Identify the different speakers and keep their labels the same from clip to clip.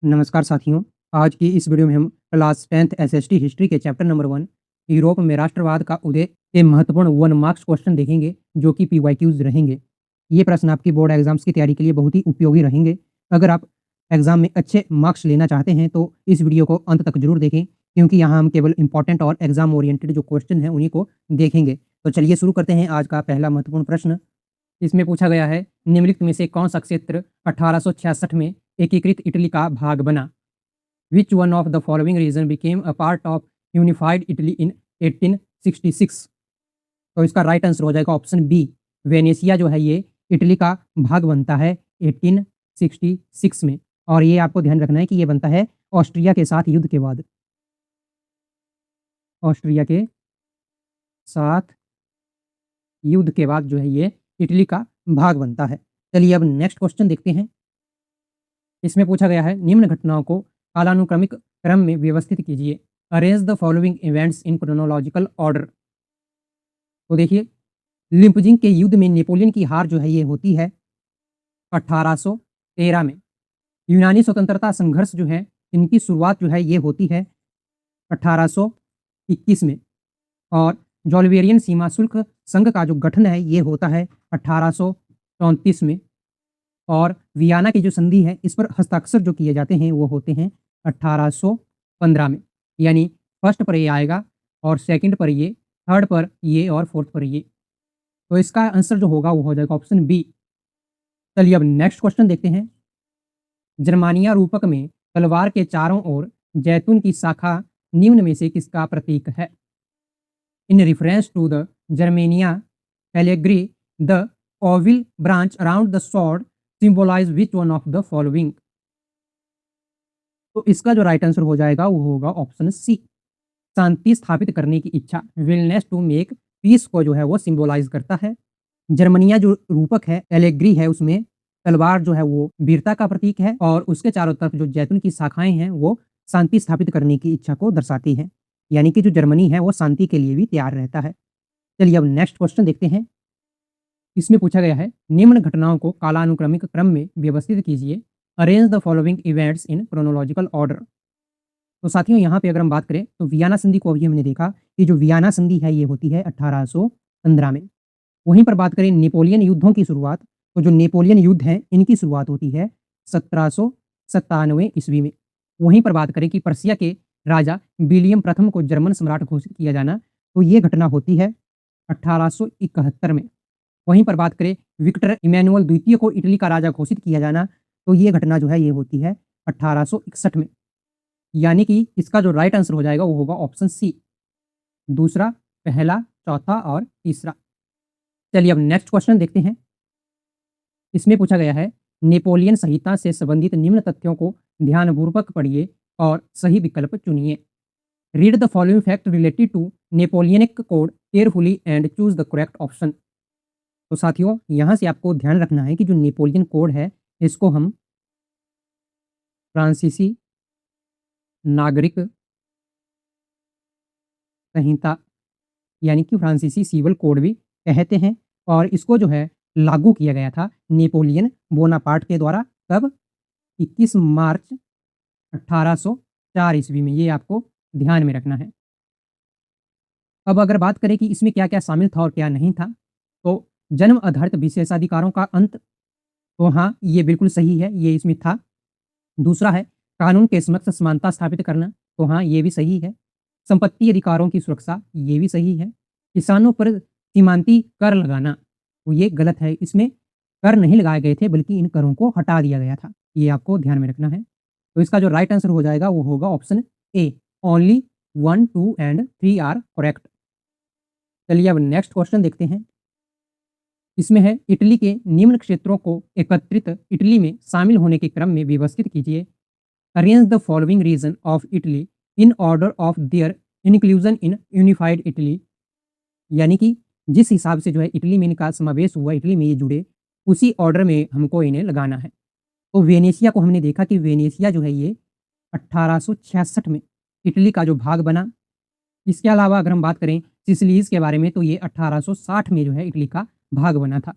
Speaker 1: नमस्कार साथियों। आज की इस वीडियो में हम क्लास 10th एसएसटी हिस्ट्री के चैप्टर नंबर 1 यूरोप में राष्ट्रवाद का उदय के महत्वपूर्ण 1 मार्क्स क्वेश्चन देखेंगे जो कि पीवाईक्यूज रहेंगे। ये प्रश्न आपकी बोर्ड एग्जाम्स की तैयारी के लिए बहुत ही उपयोगी रहेंगे। अगर आप एग्जाम में अच्छे मार्क्स लेना चाहते हैं तो इस वीडियो को अंत तक जरूर देखें, क्योंकि यहाँ हम केवल इंपॉर्टेंट और एग्जाम ओरिएंटेड जो क्वेश्चन हैं उन्हीं को देखेंगे। तो चलिए शुरू करते हैं आज का पहला महत्वपूर्ण प्रश्न। इसमें पूछा गया है, निम्नलिखित में से कौन सा क्षेत्र 1866 में एकीकृत इटली का भाग बना? Which one of the following region became a part of unified Italy in 1866? तो इसका राइट आंसर हो जाएगा ऑप्शन बी। वेनेशिया जो है ये इटली का भाग बनता है 1866 में, और ये आपको ध्यान रखना है कि ये बनता है ऑस्ट्रिया के साथ युद्ध के बाद। ऑस्ट्रिया के साथ युद्ध के बाद जो है ये इटली का भाग बनता है। चलिए अब नेक्स्ट क्वेश्चन देखते हैं। इसमें पूछा गया है, निम्न घटनाओं को कालानुक्रमिक क्रम में व्यवस्थित कीजिए। Arrange the following events in chronological order. तो देखिए, लिम्पजिंग के युद्ध में नेपोलियन की हार जो है ये होती है 1813 में। यूनानी स्वतंत्रता संघर्ष जो है इनकी शुरुआत जो है ये होती है 1821 में, और जॉल्वेरियन सीमा शुल्क संघ का जो गठन है ये होता है 1834 में, और वियना की जो संधि है इस पर हस्ताक्षर जो किए जाते हैं वो होते हैं 1815 में। यानी फर्स्ट पर ये आएगा और सेकंड पर ये, थर्ड पर ये और फोर्थ पर ये। तो इसका आंसर जो होगा वो हो जाएगा ऑप्शन बी। चलिए अब नेक्स्ट क्वेश्चन देखते हैं। जर्मानिया रूपक में तलवार के चारों ओर जैतून की शाखा निम्न में से किसका प्रतीक है? In reference to the Germania allegory the olive branch around the sword symbolise which one of the following. तो इसका जो राइट आंसर हो जाएगा वो होगा ऑप्शन सी। शांति स्थापित करने की इच्छा, विलनेस टू मेक पीस को जो है वो सिंबलाइज करता है। जर्मनिया जो रूपक है एलेग्री है, उसमें तलवार जो है वो वीरता का प्रतीक है, और उसके चारों तरफ जो जैतून की शाखाएं हैं वो शांति स्थापित करने की इच्छा को दर्शाती है। यानी कि जो जर्मनी है वो शांति के लिए भी तैयार रहता है। चलिए अब नेक्स्ट क्वेश्चन देखते हैं। इसमें पूछा गया है, निम्न घटनाओं को कालानुक्रमिक क्रम में व्यवस्थित कीजिए। Arrange the following events in chronological order. तो साथियों यहाँ पे अगर हम बात करें तो वियना संधि को अभी हमने देखा कि जो वियना संधि है ये होती है 1815 में। वहीं पर बात करें नेपोलियन युद्धों की शुरुआत, तो जो नेपोलियन युद्ध हैं इनकी शुरुआत होती है 1797 ईस्वी में। वहीं पर बात करें कि पर्सिया के राजा विलियम प्रथम को जर्मन सम्राट घोषित किया जाना, तो ये घटना होती है 1871 में। वहीं पर बात करें विक्टर इमैनुअल द्वितीय को इटली का राजा घोषित किया जाना, तो ये घटना जो है ये होती है 1861 में। यानी कि इसका जो राइट आंसर हो जाएगा वो होगा ऑप्शन सी, दूसरा, पहला, चौथा और तीसरा। चलिए अब नेक्स्ट क्वेश्चन देखते हैं। इसमें पूछा गया है, नेपोलियन संहिता से संबंधित निम्न तथ्यों को ध्यानपूर्वक पढ़िए और सही विकल्प चुनिए। Read the following fact related to Napoleonic Code carefully and choose the correct option. तो साथियों यहाँ से आपको ध्यान रखना है कि जो नेपोलियन कोड है इसको हम फ्रांसीसी नागरिक संहिता यानी कि फ्रांसीसी सिविल कोड भी कहते हैं, और इसको जो है लागू किया गया था नेपोलियन बोनापार्ट के द्वारा। कब? 21 मार्च 1804 ईस्वी में। ये आपको ध्यान में रखना है। अब अगर बात करें कि इसमें क्या क्या शामिल था और क्या नहीं था, तो जन्म आधारित विशेषाधिकारों का अंत, तो हाँ ये बिल्कुल सही है, ये इसमें था। दूसरा है कानून के समक्ष समानता स्थापित करना, तो हाँ ये भी सही है। संपत्ति अधिकारों की सुरक्षा, ये भी सही है। किसानों पर सीमांती कर लगाना, तो ये गलत है, इसमें कर नहीं लगाए गए थे बल्कि इन करों को हटा दिया गया था, ये आपको ध्यान में रखना है। तो इसका जो राइट आंसर हो जाएगा वो होगा option A. Only 1, 2 and 3 are correct. चलिए अब नेक्स्ट क्वेश्चन देखते हैं। इसमें है, इटली के निम्न क्षेत्रों को एकत्रित इटली में शामिल होने के क्रम में व्यवस्थित कीजिए। Arrange the following region of Italy in order of their inclusion in unified Italy. यानी कि जिस हिसाब से जो है इटली में इनका समावेश हुआ, इटली में ये जुड़े, उसी ऑर्डर में हमको इन्हें लगाना है। तो वेनेशिया को हमने देखा कि वेनेशिया जो है ये 1866 में इटली का जो भाग बना। इसके अलावा अगर हम बात करें सिसिलीज के बारे में, तो ये 1860 में जो है इटली का भाग बना था।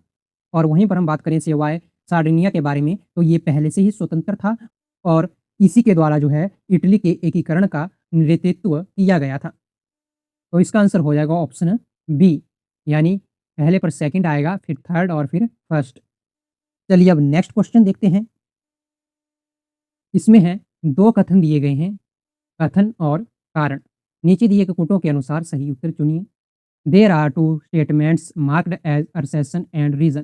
Speaker 1: और वहीं पर हम बात करें सिवाय सार्डिनिया के बारे में, तो ये पहले से ही स्वतंत्र था, और इसी के द्वारा जो है इटली के एकीकरण का नेतृत्व किया गया था। तो इसका आंसर हो जाएगा ऑप्शन बी, यानी पहले पर सेकंड आएगा, फिर थर्ड और फिर फर्स्ट। चलिए अब नेक्स्ट क्वेश्चन देखते हैं। इसमें है 2 कथन दिए गए हैं, कथन और कारण। नीचे दिए गए कोटों के अनुसार सही उत्तर चुनिए। There are 2 statements marked as assertion and reason.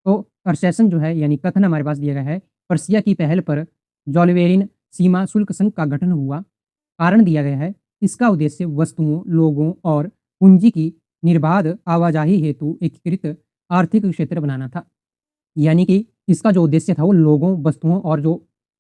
Speaker 1: तो असर्शन जो है यानी कथन हमारे पास दिया गया है, पर्सिया की पहल पर जॉलवेरिन सीमा शुल्क संघ का गठन हुआ। कारण दिया गया है, इसका उद्देश्य वस्तुओं, लोगों और पूंजी की निर्बाध आवाजाही हेतु एकीकृत आर्थिक क्षेत्र बनाना था। यानी कि इसका जो उद्देश्य था वो लोगों, वस्तुओं और जो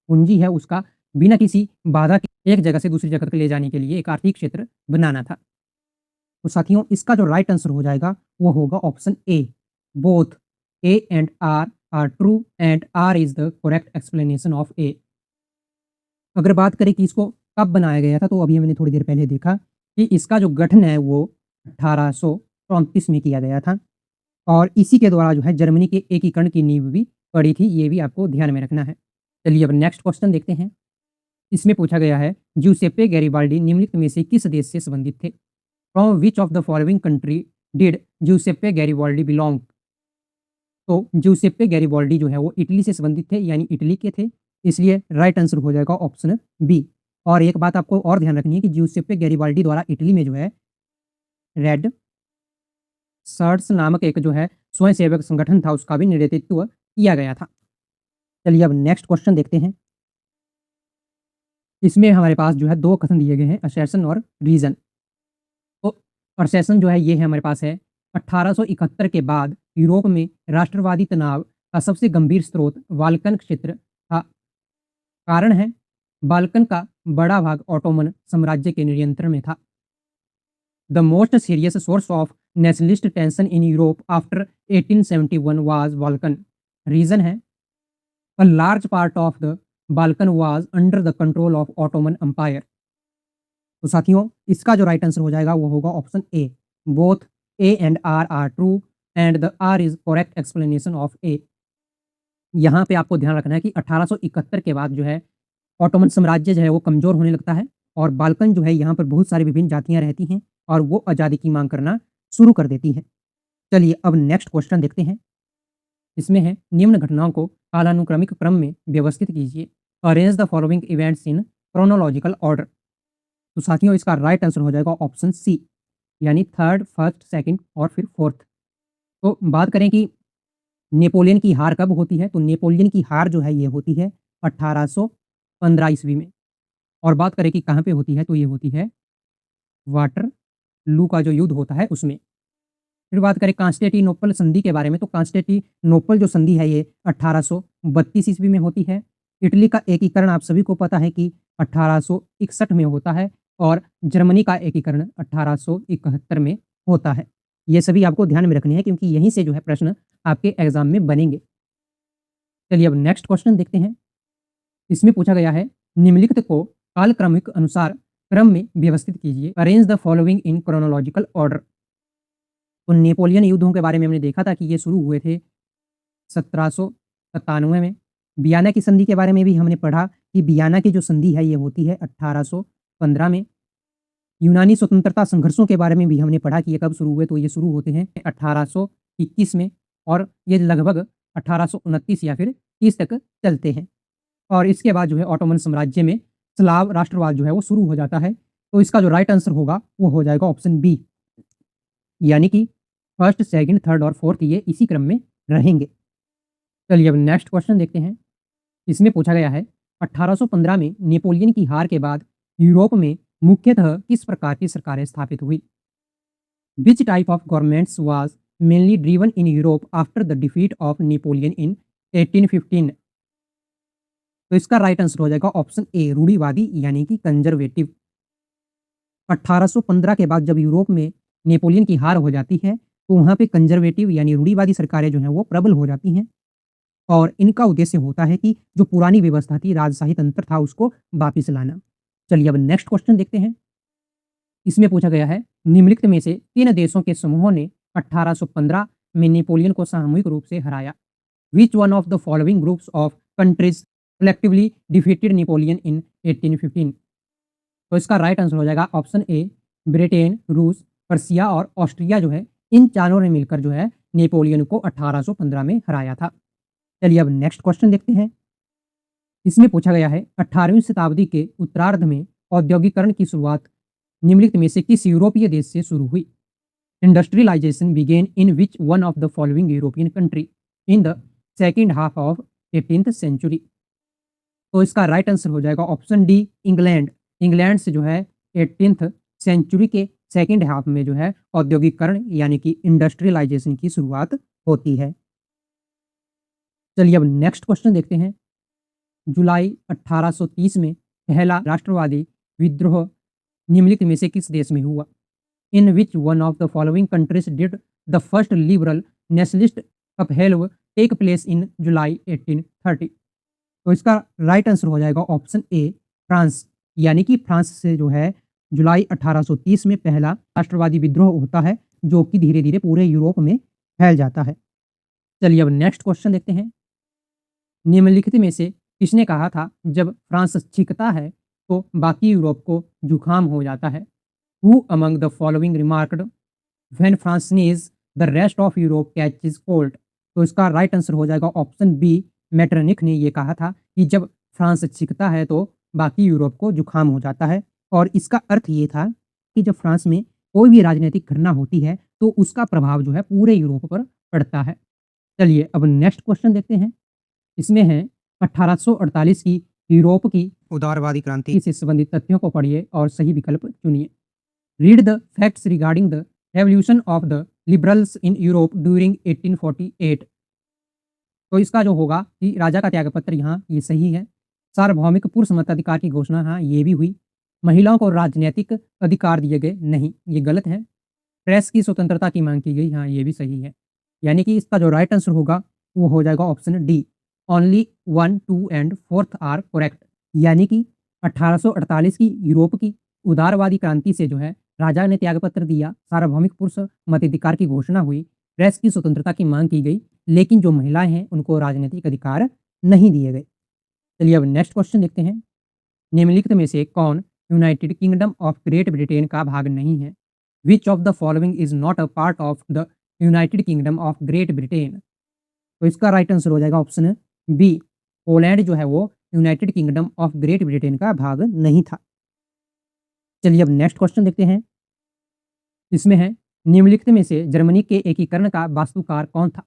Speaker 1: पूंजी है उसका बिना किसी बाधा के एक जगह से दूसरी जगह तक ले जाने के लिए एक आर्थिक क्षेत्र बनाना था। तो साथियों इसका जो राइट आंसर हो जाएगा वो होगा option A. Both A and R true and R is the correct explanation of A. अगर बात करें कि इसको कब बनाया गया था, तो अभी मैंने थोड़ी देर पहले देखा कि इसका जो गठन है वो 1834 में किया गया था और इसी के द्वारा जो है जर्मनी के एकीकरण की नींव भी पड़ी थी। ये भी आपको ध्यान में रखना है। चलिए अब नेक्स्ट क्वेश्चन देखते हैं। इसमें पूछा गया है, ज्यूसेप्पे गैरिबाल्डी निम्नलिखित में से किस देश से संबंधित थे? From which of the following country did Giuseppe Garibaldi belong? तो ज्यूसेप्पे गैरिबाल्डी जो है वो इटली से संबंधित थे, यानी इटली के थे, इसलिए राइट आंसर हो जाएगा ऑप्शन बी। और एक बात आपको और ध्यान रखनी है कि ज्यूसेप्पे गैरिबाल्डी द्वारा इटली में जो है रेड शर्ट्स नामक एक जो है स्वयंसेवक संगठन था, उसका भी नेतृत्व किया गया था। चलिए अब नेक्स्ट क्वेश्चन देखते हैं। इसमें हमारे पास जो है 2 कथन दिए गए हैं, असर्शन और रीजन। तो असर्शन जो है ये है हमारे पास है 1871 के बाद यूरोप में राष्ट्रवादी तनाव का सबसे गंभीर स्रोत बाल्कन क्षेत्र था। कारण है, बाल्कन का बड़ा भाग ऑटोमन साम्राज्य के नियंत्रण में था। The most serious source of nationalist tension in Europe after 1871 was Balkan. Reason है, a large part of the Balkan was under the control of Ottoman Empire। तो साथियों इसका जो राइट आंसर हो जाएगा वो होगा option A. Both A and R true and the R is correct explanation of A. यहाँ पे आपको ध्यान रखना है कि 1871 के बाद जो है ऑटोमन साम्राज्य जो है वो कमजोर होने लगता है और बाल्कन जो है यहाँ पर बहुत सारी विभिन्न जातियाँ रहती हैं और वो आज़ादी की मांग करना शुरू कर देती हैं। चलिए अब नेक्स्ट क्वेश्चन देखते हैं। इसमें है, निम्न घटनाओं को कालानुक्रमिक क्रम में व्यवस्थित कीजिए। Arrange the following events in chronological order. तो साथियों इसका राइट आंसर हो जाएगा ऑप्शन सी, यानी थर्ड, फर्स्ट, सेकंड और फिर फोर्थ। तो बात करें कि नेपोलियन की हार कब होती है, तो नेपोलियन की हार जो है ये होती है 1815 ईस्वी में। और बात करें कि कहाँ पे होती है, तो ये होती है वाटरलू का जो युद्ध होता है उसमें। फिर बात करें कॉन्स्टेंटिनोपल संधि के बारे में, तो कॉन्स्टेंटिनोपल जो संधि है ये 1832 ईस्वी में होती है। इटली का एकीकरण आप सभी को पता है कि 1861 में होता है और जर्मनी का एकीकरण 1871 में होता है। ये सभी आपको ध्यान में रखने हैं क्योंकि यहीं से जो है प्रश्न आपके एग्जाम में बनेंगे। चलिए अब नेक्स्ट क्वेश्चन देखते हैं। इसमें पूछा गया है, निम्नलिखित को कालक्रमिक अनुसार क्रम में व्यवस्थित कीजिए। Arrange the following in chronological order. तो नेपोलियन युद्धों के बारे में हमने देखा था कि ये शुरू हुए थे 1797 में। बियाना की संधि के बारे में भी हमने पढ़ा कि बियाना की जो संधि है ये होती है 1815 में। यूनानी स्वतंत्रता संघर्षों के बारे में भी हमने पढ़ा कि ये कब शुरू हुए, तो ये शुरू होते हैं 1821 में और ये लगभग 1829 या फिर 30 तक चलते हैं। और इसके बाद जो है ऑटोमन साम्राज्य में स्लाव राष्ट्रवाद जो है वो शुरू हो जाता है। तो इसका जो राइट आंसर होगा वो हो जाएगा ऑप्शन बी, यानी कि फर्स्ट, सेकंड, थर्ड और फोर्थ ये इसी क्रम में रहेंगे। चलिए अब नेक्स्ट क्वेश्चन देखते हैं। इसमें पूछा गया है, 1815 में नेपोलियन की हार के बाद यूरोप में मुख्यतः किस प्रकार की सरकारें स्थापित हुई? Which type of governments was mainly driven in Europe after the defeat of Napoleon in 1815? तो इसका राइट आंसर हो जाएगा ऑप्शन ए, रूढ़िवादी यानी कि कंजर्वेटिव। 1815 के बाद जब यूरोप में नेपोलियन की हार हो जाती है तो वहाँ पे कंजर्वेटिव यानी रूढ़िवादी सरकारें जो हैं वो प्रबल हो जाती हैं और इनका उद्देश्य होता है कि जो पुरानी व्यवस्था थी, राजशाही तंत्र था, उसको वापिस लाना। चलिए अब नेक्स्ट क्वेश्चन देखते हैं। इसमें पूछा गया है, निम्नलिखित में से किन देशों के समूहों ने 1815 में नेपोलियन को सामूहिक रूप से हराया? Which one of the following groups of countries collectively defeated Napoleon in 1815? तो इसका राइट आंसर हो जाएगा ऑप्शन ए, ब्रिटेन, रूस, पर्सिया और ऑस्ट्रिया जो है, इन चारों ने मिलकर जो है नेपोलियन को 1815 में हराया था। चलिए अब नेक्स्ट क्वेश्चन देखते हैं। इसमें पूछा गया है 18वीं शताब्दी के उत्तरार्ध में औद्योगिकरण की शुरुआत निम्नलिखित में से किस यूरोपीय देश से शुरू हुई? Industrialization began in which one of the following European country in the second half of 18th century? तो इसका राइट आंसर हो जाएगा ऑप्शन डी, इंग्लैंड। इंग्लैंड से जो है 18th सेंचुरी के सेकेंड हाफ में जो है औद्योगिकरण यानी कि इंडस्ट्रियलाइजेशन की शुरुआत होती है। चलिए अब नेक्स्ट क्वेश्चन देखते हैं। जुलाई 1830 में पहला राष्ट्रवादी विद्रोह निम्नलिखित में से किस देश में हुआ? In which one of the following countries did the first liberal nationalist upheaval take place in July 1830? तो इसका राइट आंसर हो जाएगा ऑप्शन ए, फ्रांस। यानी कि फ्रांस से जो है जुलाई 1830 में पहला राष्ट्रवादी विद्रोह होता है, जो कि धीरे धीरे पूरे यूरोप में फैल जाता है। चलिए अब नेक्स्ट क्वेश्चन देखते हैं। निम्नलिखित में से किसने कहा था जब फ्रांस छींकता है तो बाकी यूरोप को जुकाम हो जाता है? Who among the following remarked when France sneeze the rest of Europe catches cold? तो इसका राइट आंसर हो जाएगा ऑप्शन बी, मेटरनिख ने ये कहा था कि जब फ्रांस छींकता है तो बाकी यूरोप को जुकाम हो जाता है। और इसका अर्थ ये था कि जब फ्रांस में कोई भी राजनीतिक घटना होती है तो उसका प्रभाव जो है पूरे यूरोप पर पड़ता है। चलिए अब नेक्स्ट क्वेश्चन देखते हैं। इसमें है 1848 की यूरोप की उदारवादी क्रांति से संबंधित तथ्यों को पढ़िए और सही विकल्प चुनिए। Read the facts regarding the revolution of the liberals in Europe during 1848। तो इसका जो होगा कि राजा का त्यागपत्र यहाँ ये सही है। सार्वभौमिक पुरुष मताधिकार की घोषणा हाँ ये भी हुई। महिलाओं को राजनीतिक अधिकार दिए गए नहीं, ये गलत है। प्रेस की स्वतंत्रता की मांग की गई, हाँ ये भी सही है। यानी कि इसका जो राइट आंसर होगा वो हो जाएगा option D, only 1, 2 and 4 are correct. यानी कि 1848 की यूरोप की उदारवादी क्रांति से जो है राजा ने त्यागपत्र दिया, सार्वभौमिक पुरुष मताधिकार की घोषणा हुई, प्रेस की स्वतंत्रता की मांग की गई, लेकिन जो महिलाएं हैं उनको राजनीतिक अधिकार नहीं दिए गए। चलिए अब नेक्स्ट क्वेश्चन देखते हैं। निम्नलिखित में से कौन United kingdom of great Britain का भाग नहीं है? विच of the following is not a part of the United kingdom of great Britain? तो इसका राइट आंसर हो जाएगा ऑप्शन बी, पोलैंड जो है वो United kingdom of great Britain का भाग नहीं था। चलिए अब नेक्स्ट क्वेश्चन देखते हैं। इसमें है निम्नलिखित में से जर्मनी के एकीकरण का वास्तुकार कौन था?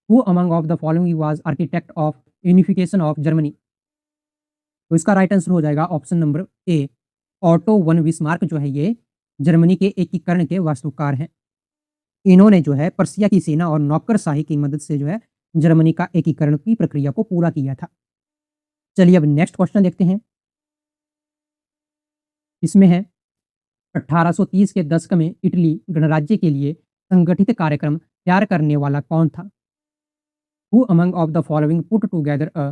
Speaker 1: Who among of the following was architect of unification of Germany? तो इसका राइट आंसर हो जाएगा option number A, auto von Bismarck जो है ये जर्मनी के एकीकरण के वास्तुकार हैं। इन्होंने जो है पर्सिया की सेना और नौकरशाही की मदद से जो है जर्मनी का एकीकरण की प्रक्रिया को पूरा किया था। चलिए अब नेक्स्ट क्वेश्चन देखते हैं। इसमें है 1830 के दशक में इटली गणराज्य के लिए संगठित कार्यक्रम तैयार करने वाला कौन था? Who among of the following put together a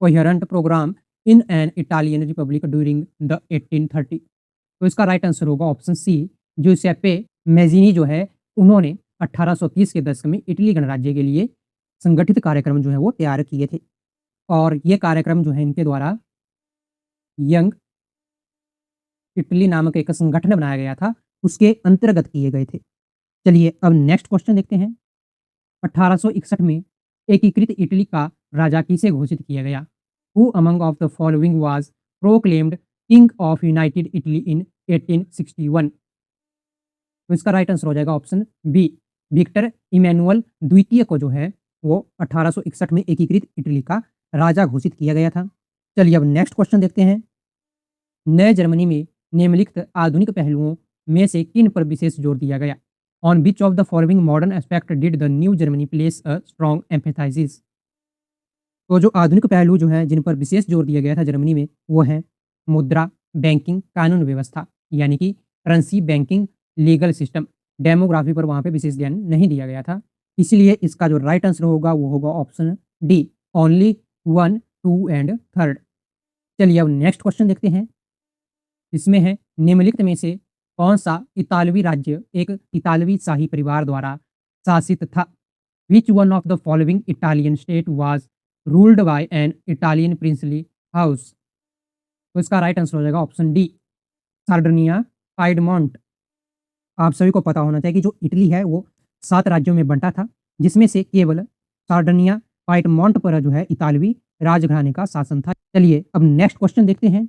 Speaker 1: coherent program in an Italian republic during the 1830? तो इसका राइट आंसर होगा ऑप्शन सी, जुसेप्पे मैज़ीनी जो है उन्होंने 1830 के दशक में इटली गणराज्य के लिए संगठित कार्यक्रम जो है वो तैयार किए थे। और ये कार्यक्रम जो है इनके द्वारा यंग इटली नामक एक संगठन बनाया गया था, उसके अंतर्गत किए गए थे। चलिए अब नेक्स्ट क्वेश्चन देखते हैं। 1861 में एकीकृत इटली का राजा किसे घोषित किया गया? Who among of the following was proclaimed king of United Italy इन 1861? तो इसका राइट आंसर हो जाएगा ऑप्शन बी, विक्टर इमैनुअल द्वितीय को जो है वो 1861 में एकीकृत इटली का राजा घोषित किया गया था। चलिए अब नेक्स्ट क्वेश्चन देखते हैं। नए जर्मनी में निम्नलिखित आधुनिक पहलुओं में से किन पर विशेष जोर दिया गया? On which of the following modern aspect did the new Germany place a strong emphasis? तो जो आधुनिक पहलू जो हैं जिन पर विशेष जोर दिया गया था जर्मनी में वो हैं मुद्रा, बैंकिंग, कानून व्यवस्था यानी कि currency, banking, legal system. Demography पर वहाँ पे विशेष ध्यान नहीं दिया गया था। इसलिए इसका जो राइट आंसर होगा वो होगा ऑप्शन डी, ओनली 1, 2 एंड 3। चलिए अब नेक्स्ट क्वेश्चन देखते हैं। इसमें है निम्नलिखित में से कौन सा इतालवी राज्य एक इतालवी शाही परिवार द्वारा शासित था? विच one of the following Italian state was ruled by an Italian princely house. तो इसका राइट आंसर हो जाएगा ऑप्शन डी, सार्डिनिया, पाइडमोंट। आप सभी को पता होना चाहिए कि जो इटली है वो 7 राज्यों में बँटा था, जिसमें से केवल सार्डिनिया, पाइडमोंट पर जो है इतालवी राजघराने का शासन था। चलिए अब नेक्स्ट क्वेश्चन देखते हैं।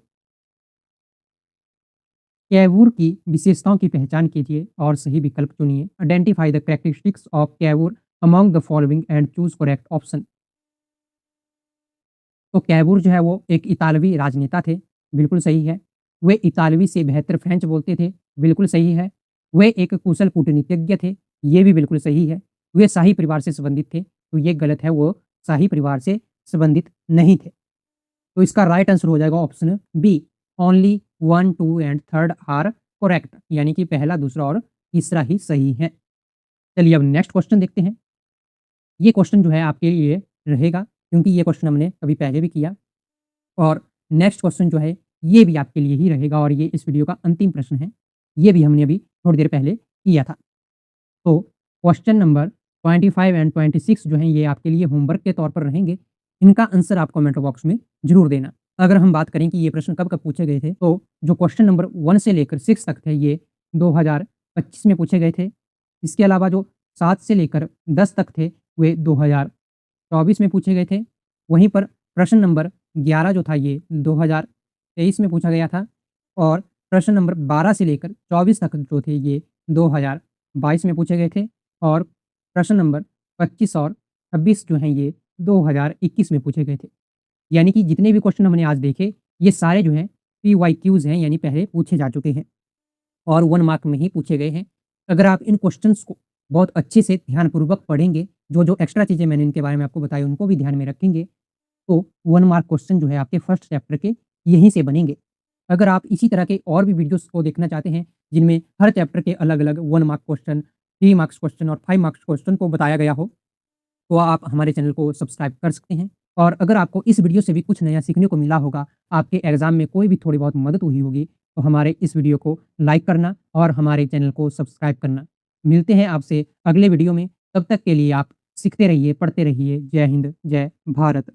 Speaker 1: कैवूर की विशेषताओं की पहचान कीजिए और सही विकल्प चुनिए। Identify the characteristics of Cavour among the following and choose correct option. तो कैवूर जो है वो एक इतालवी राजनेता थे, बिल्कुल सही है। वे इतालवी से बेहतर फ्रेंच बोलते थे, बिल्कुल सही है। वे एक कुशल कूटनीतिज्ञ थे, ये भी बिल्कुल सही है। वे शाही परिवार से संबंधित थे, तो ये गलत है, वो शाही परिवार से संबंधित नहीं थे। तो इसका राइट आंसर हो जाएगा option B, only 1, 2 and 3 are correct, यानी कि पहला, दूसरा और तीसरा ही सही है। चलिए अब नेक्स्ट क्वेश्चन देखते हैं। ये क्वेश्चन जो है आपके लिए रहेगा, क्योंकि ये क्वेश्चन हमने कभी पहले भी किया, और नेक्स्ट क्वेश्चन जो है ये भी आपके लिए ही रहेगा, और ये इस वीडियो का अंतिम प्रश्न है। ये भी हमने अभी थोड़ी देर पहले किया था। तो क्वेश्चन नंबर 25 एंड 26 जो हैं ये आपके लिए होमवर्क के तौर पर रहेंगे। इनका आंसर आप कमेंट बॉक्स में ज़रूर देना। अगर हम बात करें कि ये प्रश्न कब-कब पूछे गए थे, तो जो क्वेश्चन नंबर 1 से लेकर 6 तक थे ये 2025 में पूछे गए थे। इसके अलावा जो 7 से लेकर 10 तक थे वे 2024 में पूछे गए थे। वहीं पर प्रश्न नंबर 11 जो था ये 2023 में पूछा गया था, और प्रश्न नंबर 12 से लेकर 24 तक जो थे ये 2022 में पूछे गए थे, और प्रश्न नंबर 25 और 26 जो हैं ये 2021 में पूछे गए थे। यानी कि जितने भी क्वेश्चन हमने आज देखे ये सारे जो हैं पीवाईक्यूज़ हैं, यानी पहले पूछे जा चुके हैं और 1 मार्क में ही पूछे गए हैं। अगर आप इन क्वेश्चंस को बहुत अच्छे से ध्यानपूर्वक पढ़ेंगे, जो एक्स्ट्रा चीज़ें मैंने इनके बारे में आपको बताई उनको भी ध्यान में रखेंगे, तो 1 मार्क क्वेश्चन जो है आपके फर्स्ट चैप्टर के यहीं से बनेंगे। अगर आप इसी तरह के और भी वीडियोज़ को देखना चाहते हैं, जिनमें हर चैप्टर के अलग-अलग 1 मार्क क्वेश्चन, 3 मार्क्स क्वेश्चन और 5 मार्क्स क्वेश्चन को बताया गया हो, तो आप हमारे चैनल को सब्सक्राइब कर सकते हैं। और अगर आपको इस वीडियो से भी कुछ नया सीखने को मिला होगा, आपके एग्ज़ाम में कोई भी थोड़ी बहुत मदद हुई होगी, तो हमारे इस वीडियो को लाइक करना और हमारे चैनल को सब्सक्राइब करना। मिलते हैं आपसे अगले वीडियो में, तब तक के लिए आप सीखते रहिए, पढ़ते रहिए। जय हिंद, जय भारत।